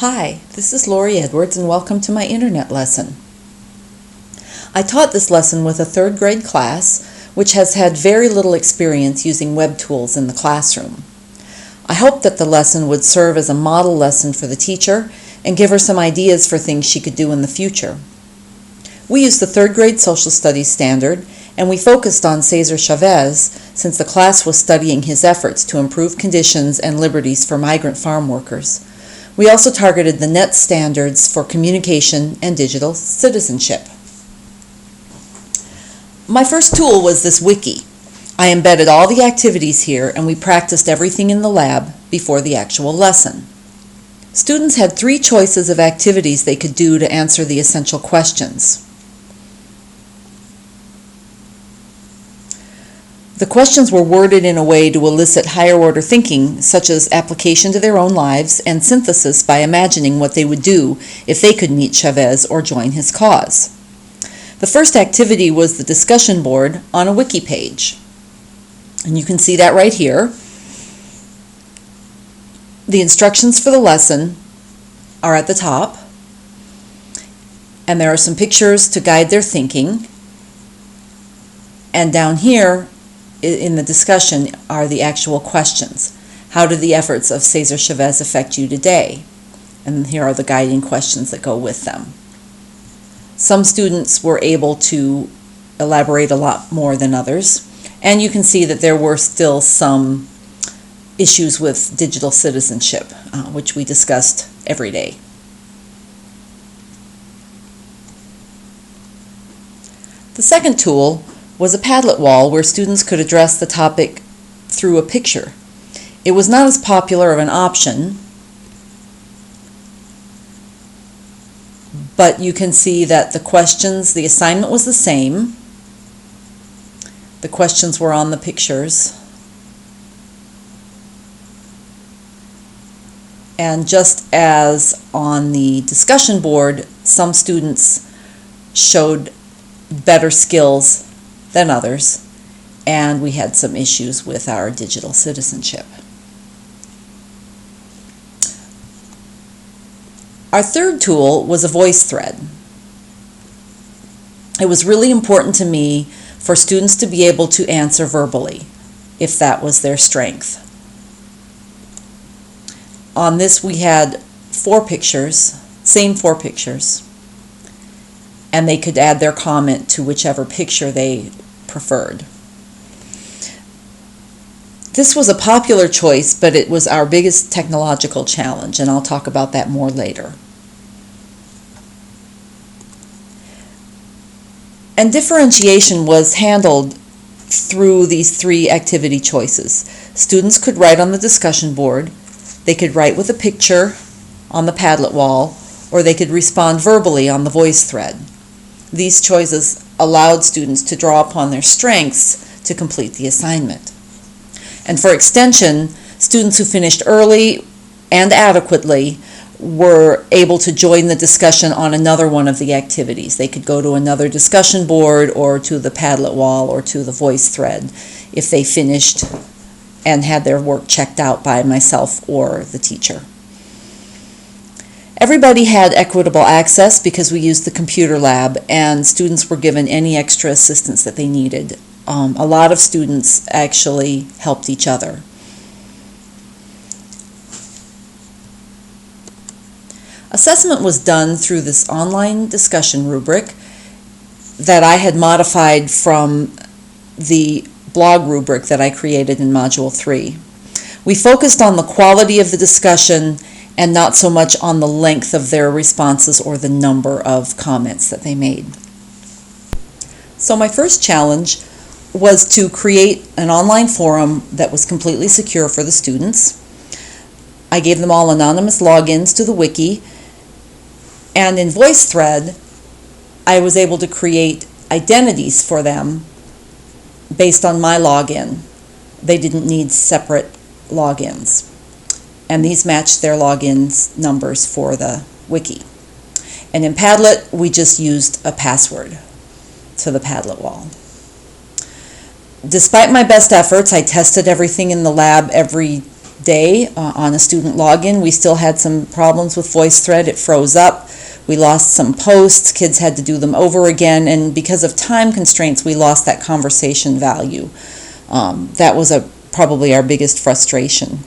Hi, this is Lori Edwards and welcome to my internet lesson. I taught this lesson with a third grade class which has had very little experience using web tools in the classroom. I hoped that the lesson would serve as a model lesson for the teacher and give her some ideas for things she could do in the future. We used the third grade social studies standard and we focused on Cesar Chavez since the class was studying his efforts to improve conditions and liberties for migrant farm workers. We also targeted the NET standards for communication and digital citizenship. My first tool was this wiki. I embedded all the activities here and we practiced everything in the lab before the actual lesson. Students had 3 choices of activities they could do to answer the essential questions. The questions were worded in a way to elicit higher order thinking, such as application to their own lives and synthesis by imagining what they would do if they could meet Chavez or join his cause. The first activity was the discussion board on a wiki page. And you can see that right here. The instructions for the lesson are at the top, and there are some pictures to guide their thinking. And down here in the discussion are the actual questions. How do the efforts of Cesar Chavez affect you today? And here are the guiding questions that go with them. Some students were able to elaborate a lot more than others, and you can see that there were still some issues with digital citizenship, which we discussed every day. The second tool was a Padlet wall where students could address the topic through a picture. It was not as popular of an option, but you can see that the assignment was the same. The questions were on the pictures. And just as on the discussion board, some students showed better skills than others, and we had some issues with our digital citizenship. Our third tool was a voice thread. It was really important to me for students to be able to answer verbally, if that was their strength. On this we had 4 pictures, same 4 pictures, and they could add their comment to whichever picture they preferred. This was a popular choice, but it was our biggest technological challenge, and I'll talk about that more later. And differentiation was handled through these 3 activity choices. Students could write on the discussion board, they could write with a picture on the Padlet wall, or they could respond verbally on the voice thread. These choices allowed students to draw upon their strengths to complete the assignment. And for extension, students who finished early and adequately were able to join the discussion on another one of the activities. They could go to another discussion board or to the Padlet wall or to the voice thread if they finished and had their work checked out by myself or the teacher. Everybody had equitable access because we used the computer lab, and students were given any extra assistance that they needed. A lot of students actually helped each other. Assessment was done through this online discussion rubric that I had modified from the blog rubric that I created in Module 3. We focused on the quality of the discussion and not so much on the length of their responses or the number of comments that they made. So my first challenge was to create an online forum that was completely secure for the students. I gave them all anonymous logins to the wiki, and in VoiceThread I was able to create identities for them based on my login. They didn't need separate logins. And these matched their logins numbers for the wiki. And in Padlet, we just used a password to the Padlet wall. Despite my best efforts, I tested everything in the lab every day on a student login. We still had some problems with VoiceThread. It froze up. We lost some posts. Kids had to do them over again, and because of time constraints, we lost that conversation value. That was probably our biggest frustration.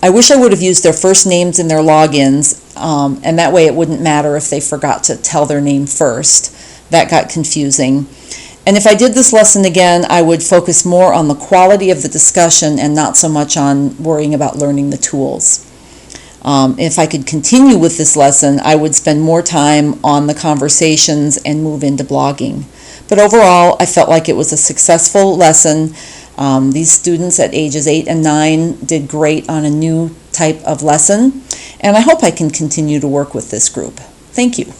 I wish I would have used their first names in their logins, and that way it wouldn't matter if they forgot to tell their name first. That got confusing. And if I did this lesson again, I would focus more on the quality of the discussion and not so much on worrying about learning the tools. If I could continue with this lesson, I would spend more time on the conversations and move into blogging. But overall, I felt like it was a successful lesson. These students at ages 8 and 9 did great on a new type of lesson, and I hope I can continue to work with this group. Thank you.